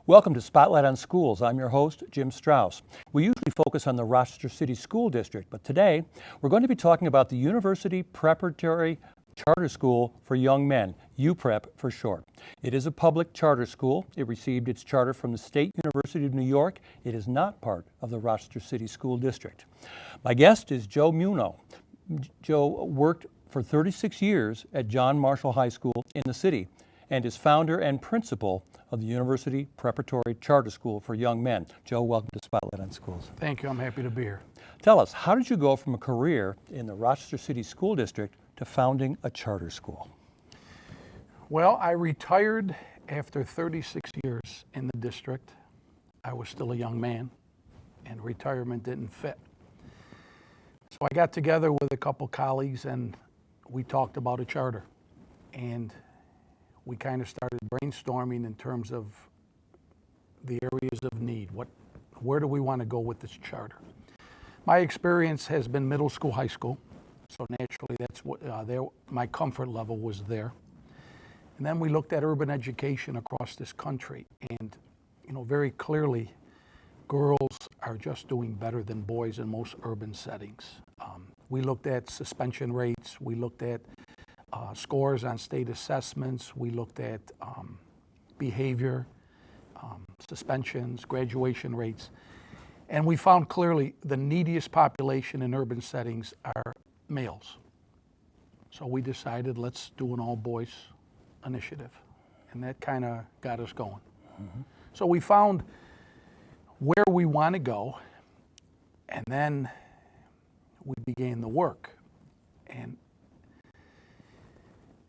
Welcome to Spotlight on Schools. I'm your host, Jim Strauss. We usually focus on the Rochester City School District, but today we're going to be talking about the University Preparatory Charter School for Young Men, Uprep for short. It is a public charter school. It received its charter from the State University of New York. It is not part of the Rochester City School District. My guest is Joe Muno. Joe worked for 36 years at John Marshall High School in the city and is founder and principal of the University Preparatory Charter School for Young Men. Joe, welcome to Spotlight on Schools. Thank you. I'm happy to be here. Tell us, how did you go from a career in the Rochester City School District to founding a charter school? Well, I retired after 36 years in the district. I was still a young man, and retirement didn't fit. So I got together with a couple colleagues, and we talked about a charter. And we kind of started brainstorming in terms of the areas of need. Where do we want to go with this charter? My experience has been middle school, high school, so naturally that's what my comfort level was there. And then we looked at urban education across this country, and very clearly, girls are just doing better than boys in most urban settings. We looked at suspension rates. We looked at scores on state assessments. We looked at behavior, suspensions, graduation rates. And we found clearly the neediest population in urban settings are males. So we decided let's do an all-boys initiative. And that kind of got us going. Mm-hmm. So we found where we want to go, and then we began the work. And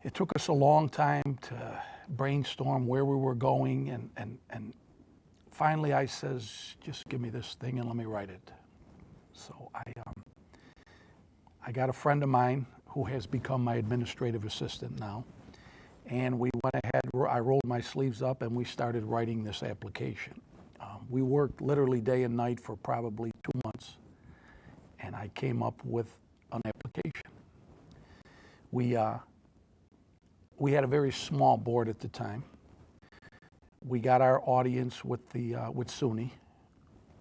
it took us a long time to brainstorm where we were going, and finally I says, just give me this thing and let me write it. So I got a friend of mine who has become my administrative assistant now, and we went ahead, I rolled my sleeves up and we started writing this application. We worked literally day and night for probably 2 months, and I came up with an application. We had a very small board at the time. We got our audience with SUNY,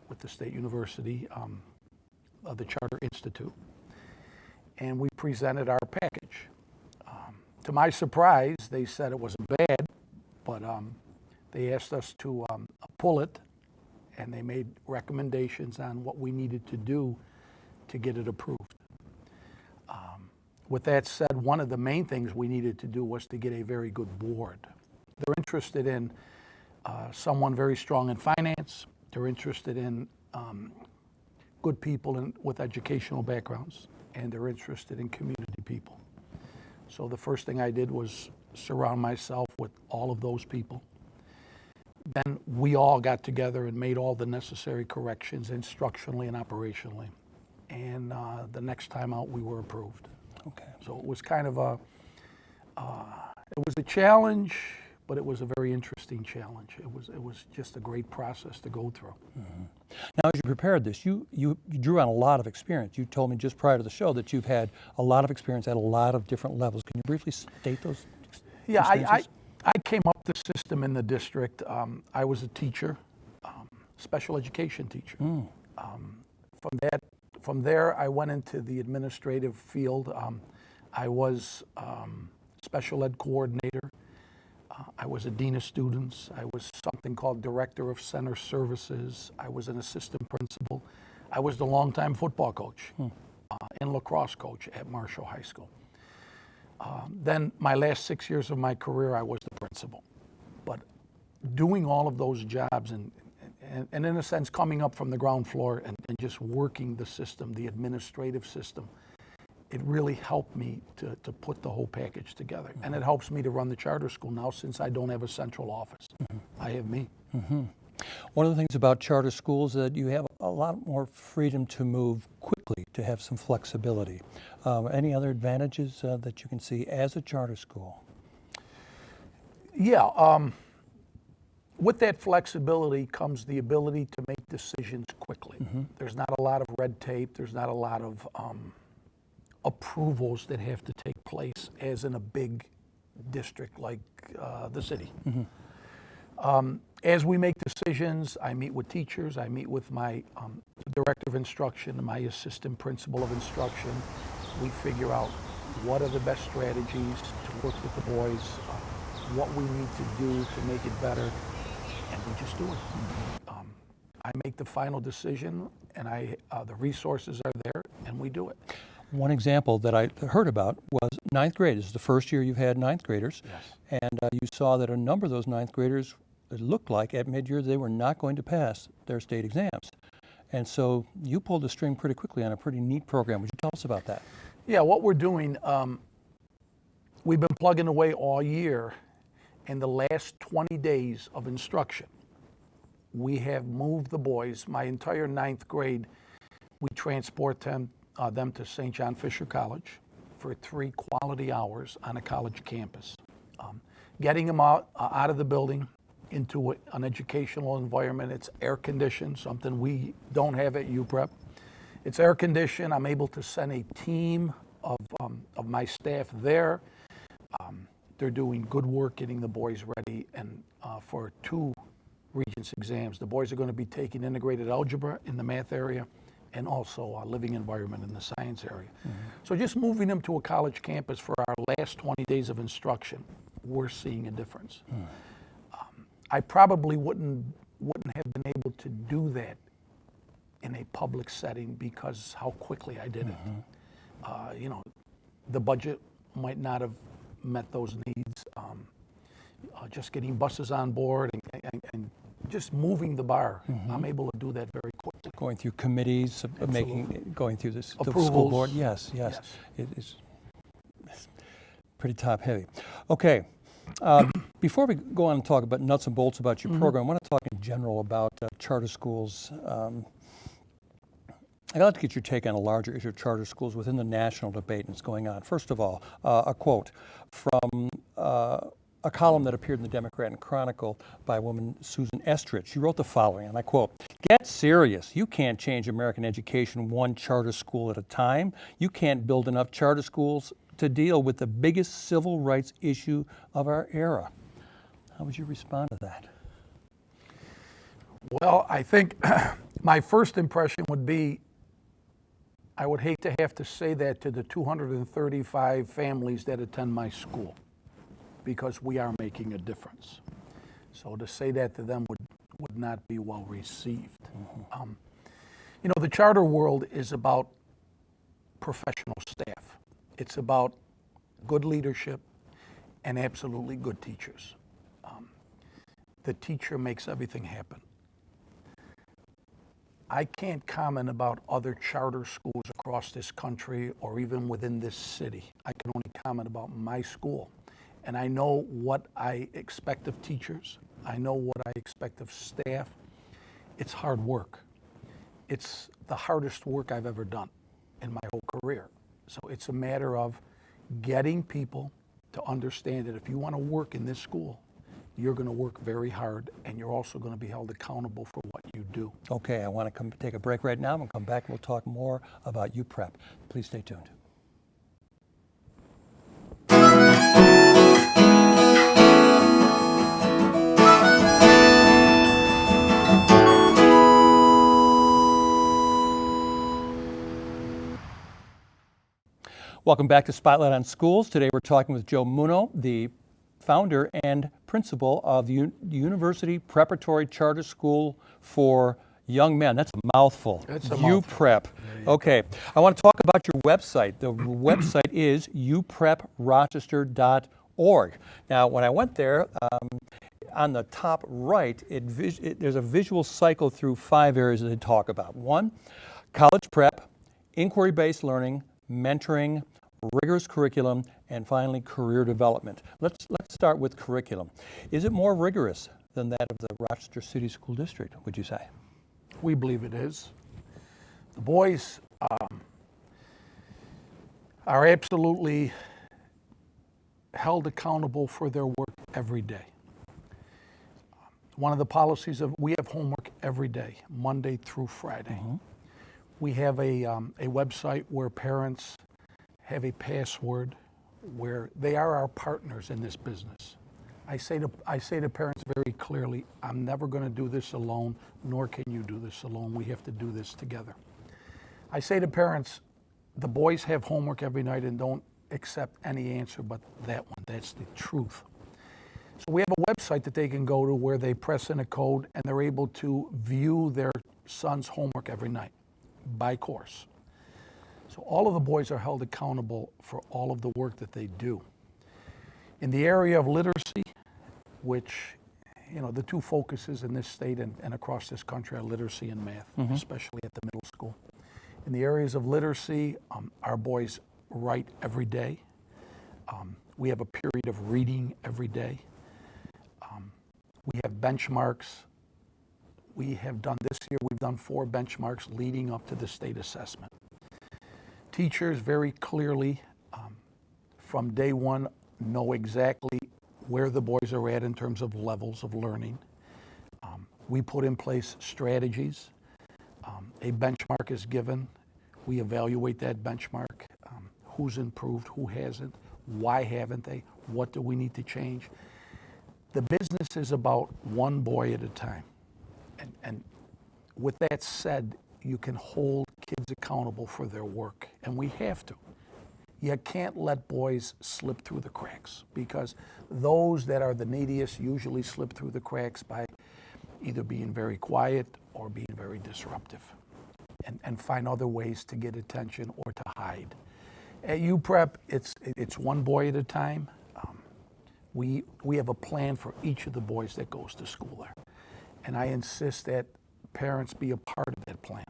with the State University, of the Charter Institute, and we presented our package. To my surprise, they said it wasn't bad, but they asked us to pull it, and they made recommendations on what we needed to do to get it approved. With that said, one of the main things we needed to do was to get a very good board. They're interested in someone very strong in finance. They're interested in good people with educational backgrounds, and they're interested in community people. So the first thing I did was surround myself with all of those people. Then we all got together and made all the necessary corrections instructionally and operationally. And the next time out, we were approved. Okay. So it was kind of it was a challenge, but it was a very interesting challenge. It was just a great process to go through. Mm-hmm. Now, as you prepared this, you drew on a lot of experience. You told me just prior to the show that you've had a lot of experience at a lot of different levels. Can you briefly state those experiences? I came up the system in the district. I was a teacher, special education teacher. Mm. From there, I went into the administrative field. I was special ed coordinator. I was a dean of students. I was something called director of center services. I was an assistant principal. I was the longtime football coach and lacrosse coach at Marshall High School. Then my last 6 years of my career, I was the principal. But doing all of those jobs and in a sense coming up from the ground floor and just working the system, the administrative system, it really helped me to put the whole package together. Mm-hmm. And it helps me to run the charter school now since I don't have a central office. Mm-hmm. I have me. Mm-hmm. One of the things about charter schools is that you have a lot more freedom to move quickly, to have some flexibility. Any other advantages that you can see as a charter school? Yeah. With that flexibility comes the ability to make decisions quickly. Mm-hmm. There's not a lot of red tape. There's not a lot of approvals that have to take place as in a big district like the city. Mm-hmm. As we make decisions, I meet with teachers, I meet with my director of instruction, my assistant principal of instruction. We figure out what are the best strategies to work with the boys, what we need to do to make it better, and we just do it. I make the final decision, and the resources are there, and we do it. One example that I heard about was ninth grade. This is the first year you've had ninth graders. Yes. And you saw that a number of those ninth graders, it looked like at mid-year they were not going to pass their state exams. And so you pulled the string pretty quickly on a pretty neat program. Would you tell us about that? Yeah, what we're doing, we've been plugging away all year. In the last 20 days of instruction, we have moved the boys, my entire ninth grade, we transport them to St. John Fisher College for 3 quality hours on a college campus. Getting them out of the building into an educational environment. It's air conditioned, something we don't have at Uprep. It's air conditioned. I'm able to send a team of my staff there. They're doing good work getting the boys ready and for 2 Regents exams. The boys are going to be taking integrated algebra in the math area and also a living environment in the science area. Mm-hmm. So just moving them to a college campus for our last 20 days of instruction, we're seeing a difference. Mm. I probably wouldn't have been able to do that in a public setting because how quickly I did it. The budget might not have met those needs. Just getting buses on board and just moving the bar. Mm-hmm. I'm able to do that very quickly. Going through committees, going through the school board. Yes. It's pretty top heavy. Okay. Before we go on and talk about nuts and bolts about your program, I want to talk in general about charter schools. I'd like to get your take on a larger issue of charter schools within the national debate that's going on. First of all, a quote from a column that appeared in the Democrat and Chronicle by a woman, Susan Estrich. She wrote the following, and I quote, "Get serious. You can't change American education one charter school at a time. You can't build enough charter schools to deal with the biggest civil rights issue of our era." How would you respond to that? Well, I think my first impression would be I would hate to have to say that to the 235 families that attend my school because we are making a difference. So to say that to them would not be well received. Mm-hmm. The charter world is about professional staff. It's about good leadership and absolutely good teachers. The teacher makes everything happen. I can't comment about other charter schools across this country or even within this city. I can only comment about my school. And I know what I expect of teachers. I know what I expect of staff. It's hard work. It's the hardest work I've ever done in my whole career. So it's a matter of getting people to understand that if you want to work in this school, you're going to work very hard, and you're also going to be held accountable for what you do. Okay, I want to take a break right now. We'll come back and we'll talk more about Uprep. Please stay tuned. Welcome back to Spotlight on Schools. Today we're talking with Joe Muno, the founder and principal of the University Preparatory Charter School for Young Men. That's a mouthful. It's a mouthful. Uprep. Okay. I want to talk about your website. The website is upreprochester.org. Now, when I went there, on the top right, there's a visual cycle through 5 areas that they talk about. 1, college prep, inquiry-based learning, mentoring, rigorous curriculum, and finally career development. Let's start with curriculum. Is it more rigorous than that of the Rochester City School District, would you say? We believe it is. The boys are absolutely held accountable for their work every day. One of the policies we have homework every day, Monday through Friday. Mm-hmm. We have a website where parents have a password where they are our partners in this business. I say to parents very clearly, I'm never going to do this alone, nor can you do this alone. We have to do this together. I say to parents, the boys have homework every night and don't accept any answer but that one. That's the truth. So we have a website that they can go to where they press in a code and they're able to view their son's homework every night by course. So all of the boys are held accountable for all of the work that they do. In the area of literacy, which, the two focuses in this state and across this country are literacy and math, especially at the middle school. In the areas of literacy, our boys write every day. We have a period of reading every day. We have benchmarks. We have done this year, we've done 4 benchmarks leading up to the state assessment. Teachers very clearly, from day one, know exactly where the boys are at in terms of levels of learning. We put in place strategies. A benchmark is given. We evaluate that benchmark. Who's improved, who hasn't, why haven't they, what do we need to change? The business is about one boy at a time. And with that said, you can hold kids accountable for their work, and we have to. You can't let boys slip through the cracks, because those that are the neediest usually slip through the cracks by either being very quiet or being very disruptive, and find other ways to get attention or to hide. At Uprep, it's one boy at a time. We have a plan for each of the boys that goes to school there, and I insist that parents be a part of that plan.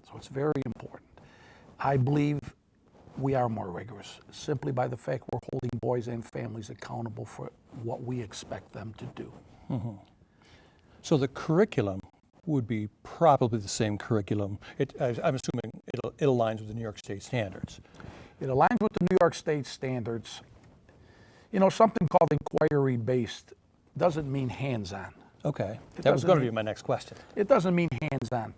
So it's very important. I believe we are more rigorous simply by the fact we're holding boys and families accountable for what we expect them to do. Mm-hmm. So the curriculum would be probably the same curriculum. I'm assuming it aligns with the New York State standards. It aligns with the New York State standards. Something called inquiry-based doesn't mean hands-on. Okay, that was going to be my next question. It doesn't mean hands-on.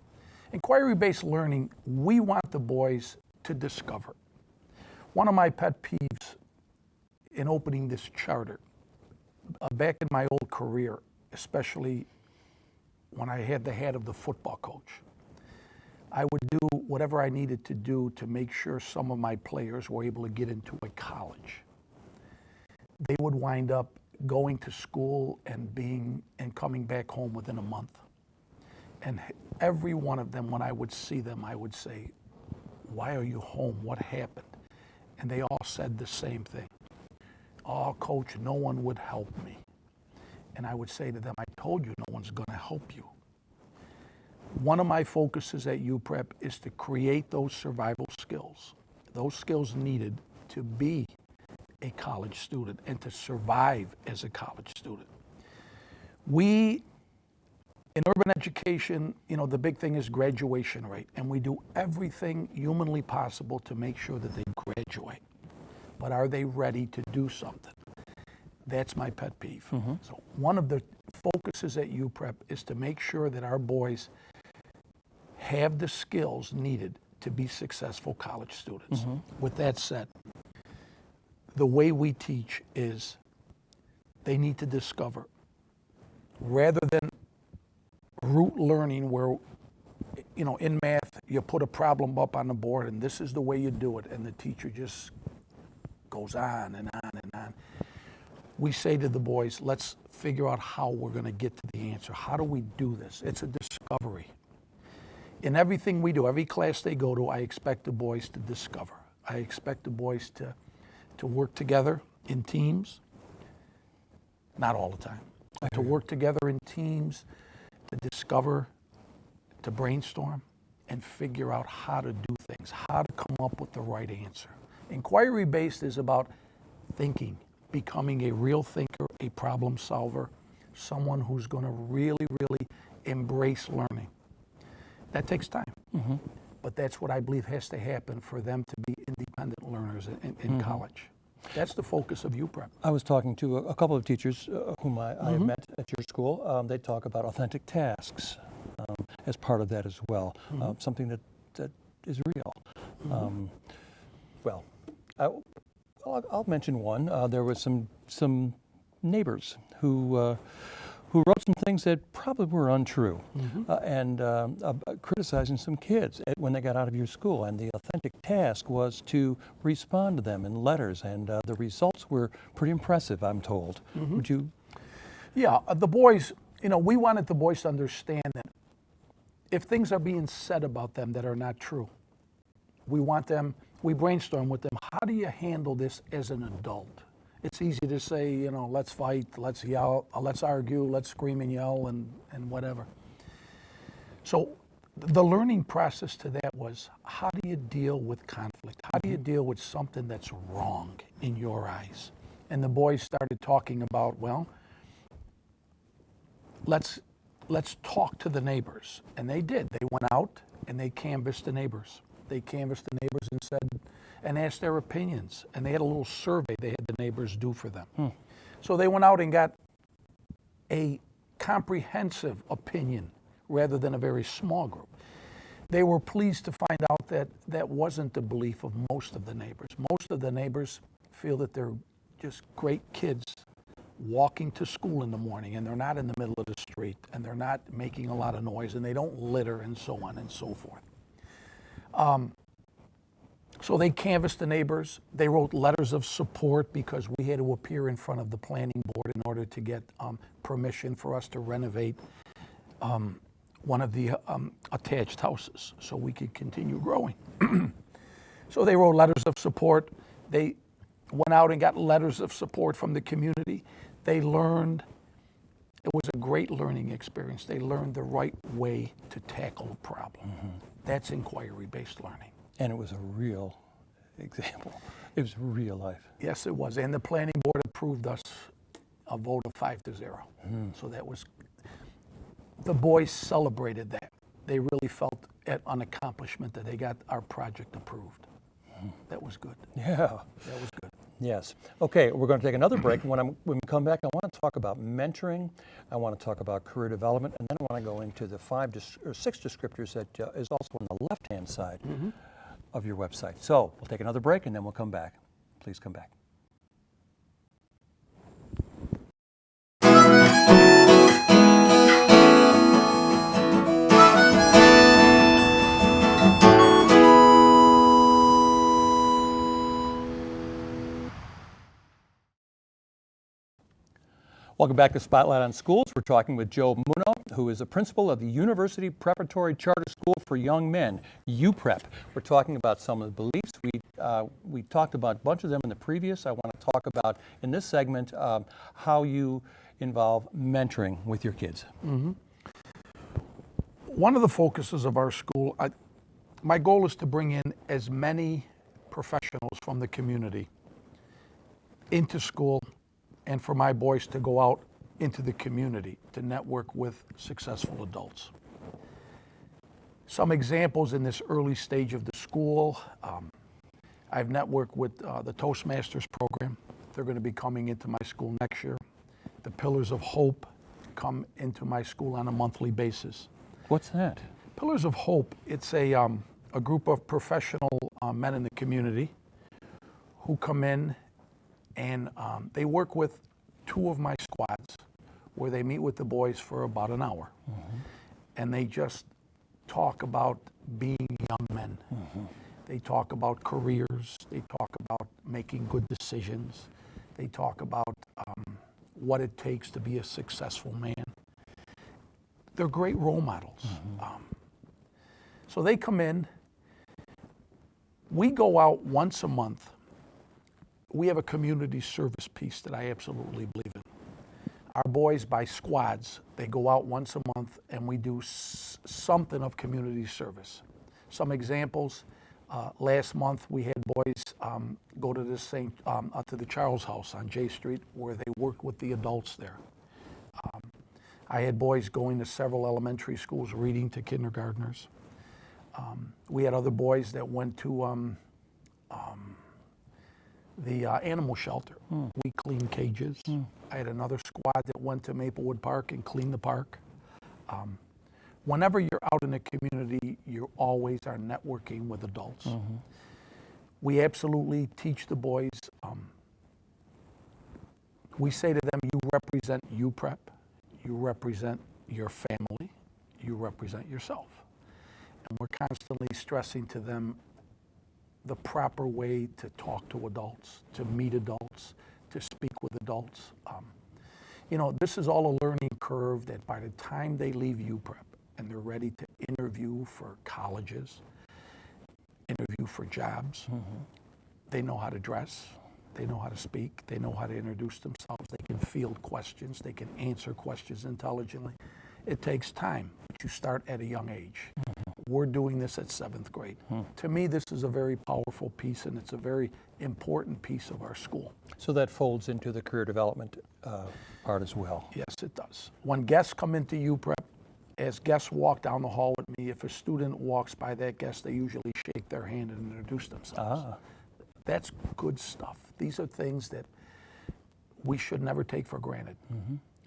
Inquiry-based learning, we want the boys to discover. One of my pet peeves in opening this charter, back in my old career, especially when I had the hat of the football coach, I would do whatever I needed to do to make sure some of my players were able to get into a college. They would wind up going to school and coming back home within a month. And every one of them, when I would see them, I would say, "Why are you home? What happened?" And they all said the same thing. "Oh, coach, no one would help me." And I would say to them, "I told you no one's going to help you." One of my focuses at Uprep is to create those survival skills, those skills needed to be a college student and to survive as a college student. We, in urban education, the big thing is graduation rate, and we do everything humanly possible to make sure that they graduate. But are they ready to do something? That's my pet peeve. Mm-hmm. So one of the focuses at Uprep is to make sure that our boys have the skills needed to be successful college students. Mm-hmm. With that said, the way we teach is they need to discover, rather than rote learning where, in math, you put a problem up on the board and this is the way you do it, and the teacher just goes on and on and on. We say to the boys, let's figure out how we're going to get to the answer. How do we do this? It's a discovery. In everything we do, every class they go to, I expect the boys to discover. I expect the boys to work together in teams, not all the time, to work together in teams, to discover, to brainstorm, and figure out how to do things, how to come up with the right answer. Inquiry-based is about thinking, becoming a real thinker, a problem solver, someone who's going to really, really embrace learning. That takes time. Mm-hmm. But that's what I believe has to happen for them to be independent learners in mm-hmm. college. That's the focus of Uprep. I was talking to a couple of teachers whom I have met at your school. They talk about authentic tasks as part of that as well, something that is real. Mm-hmm. I'll mention one. There was some neighbors who wrote some things that probably were untrue, and criticizing some kids when they got out of your school. And the authentic task was to respond to them in letters, and the results were pretty impressive, I'm told. Would you? Yeah, the boys, we wanted the boys to understand that if things are being said about them that are not true, we brainstorm with them, how do you handle this as an adult? It's easy to say, let's fight, let's yell, let's argue, let's scream and yell and whatever. So the learning process to that was, how do you deal with conflict? How do you deal with something that's wrong in your eyes? And the boys started talking about, well, let's talk to the neighbors. And they did. They went out and they canvassed the neighbors. They canvassed the neighbors and said, and asked their opinions. And they had a little survey they had the neighbors do for them. So they went out and got a comprehensive opinion rather than a very small group. They were pleased to find out that that wasn't the belief of most of the neighbors. Most of the neighbors feel that they're just great kids walking to school in the morning, and they're not in the middle of the street, and they're not making a lot of noise, and they don't litter, and so on and so forth. So they canvassed the neighbors. They wrote letters of support because we had to appear in front of the planning board in order to get permission for us to renovate one of the attached houses so we could continue growing. So they wrote letters of support. They went out and got letters of support from the community. They learned, it was a great learning experience. They learned the right way to tackle a problem. That's inquiry-based learning. And it was a real example. It was real life. Yes, it was. And the planning board approved us a vote of 5-0. So that was, the boys celebrated that. They really felt an accomplishment that they got our project approved. That was good. Yeah. That was good. Yes. Okay, we're going to take another break. And when we come back, I want to talk about mentoring. I want to talk about career development. And then I want to go into the 6 descriptors that is also on the left-hand side of your website. So we'll take another break and then we'll come back. Please come back. Welcome back to Spotlight on Schools. We're talking with Joe Muno, who is a principal of the University Preparatory Charter School for Young Men, Uprep. We're talking about some of the beliefs. We talked about a bunch of them in the previous. I want to talk about, in this segment, how you involve mentoring with your kids. One of the focuses of our school, my goal is to bring in as many professionals from the community into school, and for my boys to go out into the community to network with successful adults. Some examples in this early stage of the school, I've networked with the Toastmasters program. They're going to be coming into my school next year. The Pillars of Hope come into my school on a monthly basis. What's that? Pillars of Hope, it's a group of professional men in the community who come in and they work with 2 of my squads where they meet with the boys for about an hour. And they just talk about being young men. They talk about careers. They talk about making good decisions. They talk about what it takes to be a successful man. They're great role models. So they come in. We go out once a month. We have a community service piece that I absolutely believe in. Our boys, by squads, they go out once a month and we do something of community service. Some examples, last month we had boys go to the Charles House on J Street where they work with the adults there. I had boys going to several elementary schools reading to kindergartners. We had other boys that went to the animal shelter. We cleaned cages. I had another squad that went to Maplewood Park and cleaned the park. Whenever you're out in the community, you always are networking with adults. We absolutely teach the boys We say to them, you represent Uprep, you represent your family, you represent yourself. And we're constantly stressing to them the proper way to talk to adults, to meet adults, to speak with adults. This is all a learning curve that by the time they leave Uprep and they're ready to interview for colleges, interview for jobs, they know how to dress, they know how to speak, they know how to introduce themselves, they can field questions, they can answer questions intelligently. It takes time, but you start at a young age. We're doing this at 7th grade. To me, this is a very powerful piece, and it's a very important piece of our school. So that folds into the career development part as well. Yes, it does. When guests come into Uprep, as guests walk down the hall with me, if a student walks by that guest, they usually shake their hand and introduce themselves. That's good stuff. These are things that we should never take for granted.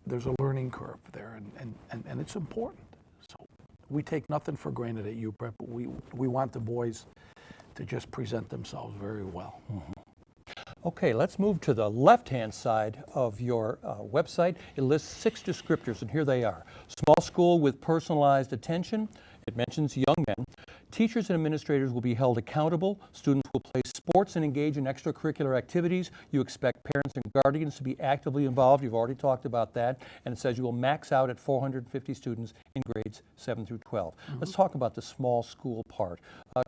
There's a learning curve there, and it's important. So we take nothing for granted at Uprep. We want the boys to just present themselves very well. Okay, let's move to the left-hand side of your website. It lists 6 descriptors, and here they are. Small school with personalized attention. It mentions young men. Teachers and administrators will be held accountable. Students will play sports and engage in extracurricular activities. You expect parents and guardians to be actively involved. You've already talked about that. And it says you will max out at 450 students in grades 7 through 12. Let's talk about the small school part.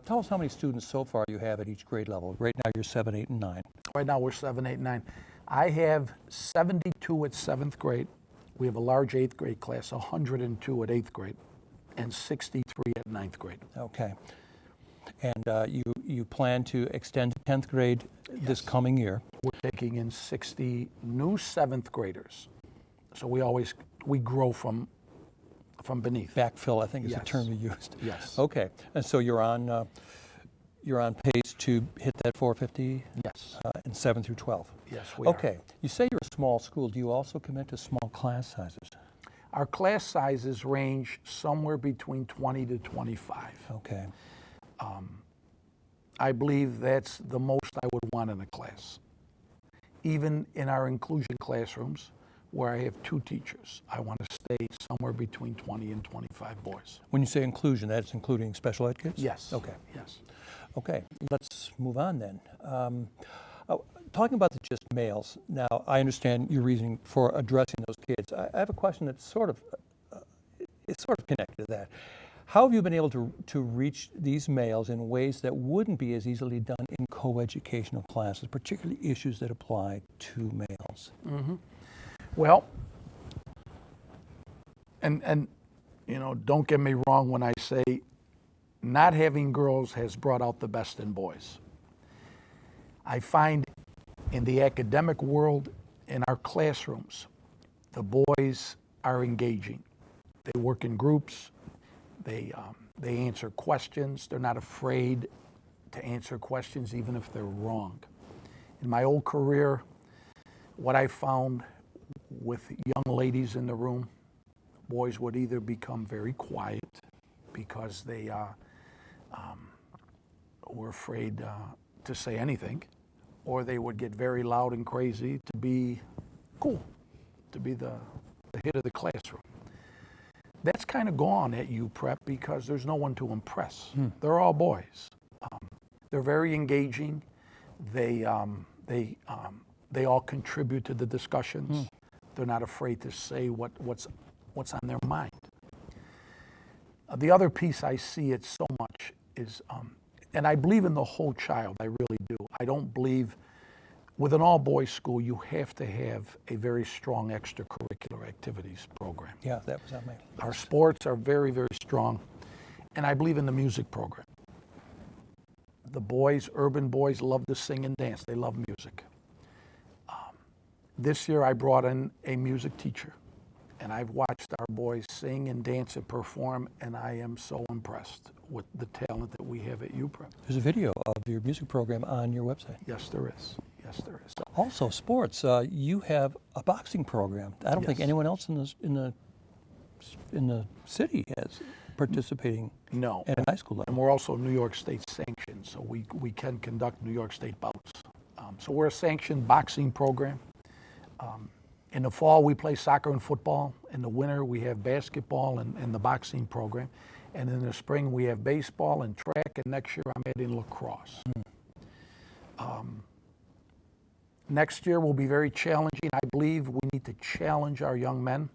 Tell us how many students so far you have at each grade level. Right now you're 7, 8, and 9. Right now we're 7, 8, 9. I have 72 at 7th grade. We have a large 8th grade class, 102 at 8th grade, and 63 at 9th grade. Okay. And you plan to extend to 10th grade this coming year. We're taking in 60 new 7th graders. So we grow from beneath. Backfill, I think, is the term you used. Yes. Okay. And so you're on pace to hit that 450? Yes. In 7 through 12? Yes, we are. Okay. You say you're a small school. Do you also commit to small class sizes? Our class sizes range somewhere between 20 to 25. Okay. I believe that's the most I would want in a class. Even in our inclusion classrooms, where I have 2 teachers, I want to stay somewhere between 20 and 25 boys. When you say inclusion, that's including special ed kids? Yes. Okay. Yes. Okay. Let's move on then. Talking about just males, now I understand your reasoning for addressing those kids. I have a question that's sort of connected to that. How have you been able to reach these males in ways that wouldn't be as easily done in co-educational classes, particularly issues that apply to males? Well, and don't get me wrong when I say not having girls has brought out the best in boys. I find in the academic world, in our classrooms, the boys are engaging. They work in groups. They answer questions. They're not afraid to answer questions even if they're wrong. In my old career, what I found with young ladies in the room, boys would either become very quiet because they were afraid to say anything, or they would get very loud and crazy to be cool, to be the hit of the classroom. That's kind of gone at Uprep because there's no one to impress. They're all boys. They're very engaging. They all contribute to the discussions. They're not afraid to say what's on their mind. The other piece I see it so much is, and I believe in the whole child, I really do. I don't believe, with an all-boys school, you have to have a very strong extracurricular activities program. Yeah, that was on my list. Our sports are very, very strong, and I believe in the music program. The boys, urban boys, love to sing and dance. They love music. This year I brought in a music teacher, and I've watched our boys sing and dance and perform, and I am so impressed with the talent that we have at Uprep. There's a video of your music program on your website. Yes, there is. Yes, there is. Also, sports. You have a boxing program. I don't think Yes. anyone else in the city has participating No. at a high school level. And we're also New York State sanctioned, so we can conduct New York State bouts. So we're a sanctioned boxing program. In the fall, we play soccer and football. In the winter, we have basketball and the boxing program. And in the spring, we have baseball and track. And next year, I'm adding lacrosse. Next year will be very challenging. I believe we need to challenge our young men,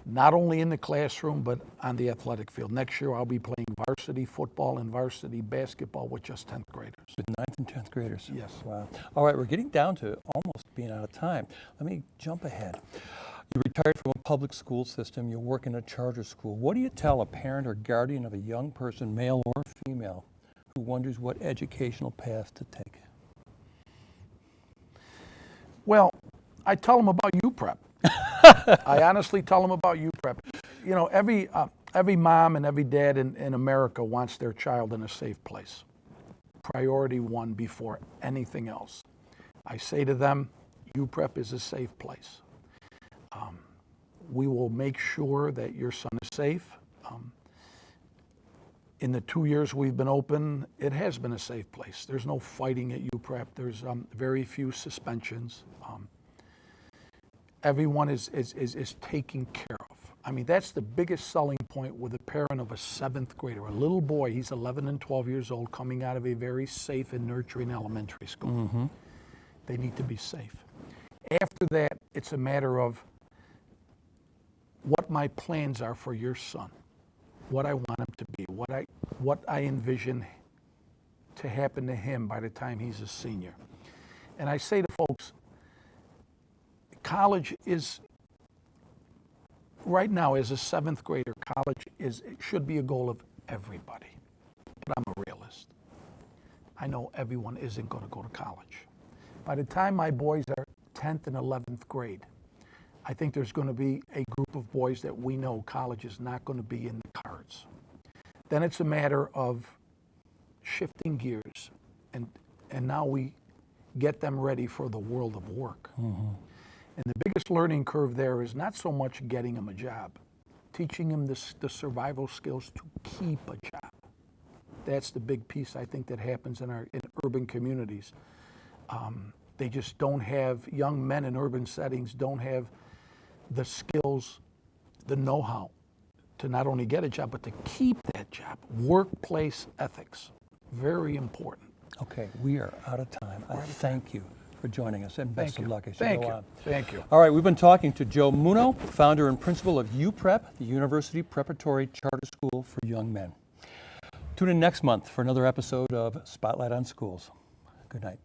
not only in the classroom, but on the athletic field. Next year, I'll be playing varsity football and varsity basketball with just 10th graders. With 9th and 10th graders? Yes. Wow. All right, we're getting down to almost being out of time. Let me jump ahead. You retired from a public school system. You work in a charter school. What do you tell a parent or guardian of a young person, male or female, who wonders what educational path to take? Well, I tell them about Uprep. I honestly tell them about Uprep. You know, every mom and every dad in America wants their child in a safe place. Priority one before anything else. I say to them, Uprep is a safe place. We will make sure that your son is safe. In the 2 years we've been open, it has been a safe place. There's no fighting at Uprep. There's very few suspensions. Everyone is taken care of. I mean, that's the biggest selling point with a parent of a 7th grader, a little boy. He's 11 and 12 years old, coming out of a very safe and nurturing elementary school. Mm-hmm. They need to be safe. After that, it's a matter of what my plans are for your son, what I want him to be, what I envision to happen to him by the time he's a senior. And I say to folks, college is, right now as a 7th grader, college should be a goal of everybody. But I'm a realist. I know everyone isn't going to go to college. By the time my boys are 10th and 11th grade, I think there's going to be a group of boys that we know college is not going to be in the cards. Then it's a matter of shifting gears, and now we get them ready for the world of work. Mm-hmm. And the biggest learning curve there is not so much getting them a job, teaching them the survival skills to keep a job. That's the big piece I think that happens in urban communities. They just don't have, young men in urban settings don't have the skills, the know-how to not only get a job, but to keep that job. Workplace ethics, very important. Okay, we are out of time. I thank you for joining us, and best of luck as you Thank go you. on. Thank you. All right, we've been talking to Joe Muno, founder and principal of Uprep, the University Preparatory Charter School for Young Men. Tune in next month for another episode of Spotlight on Schools. Good night.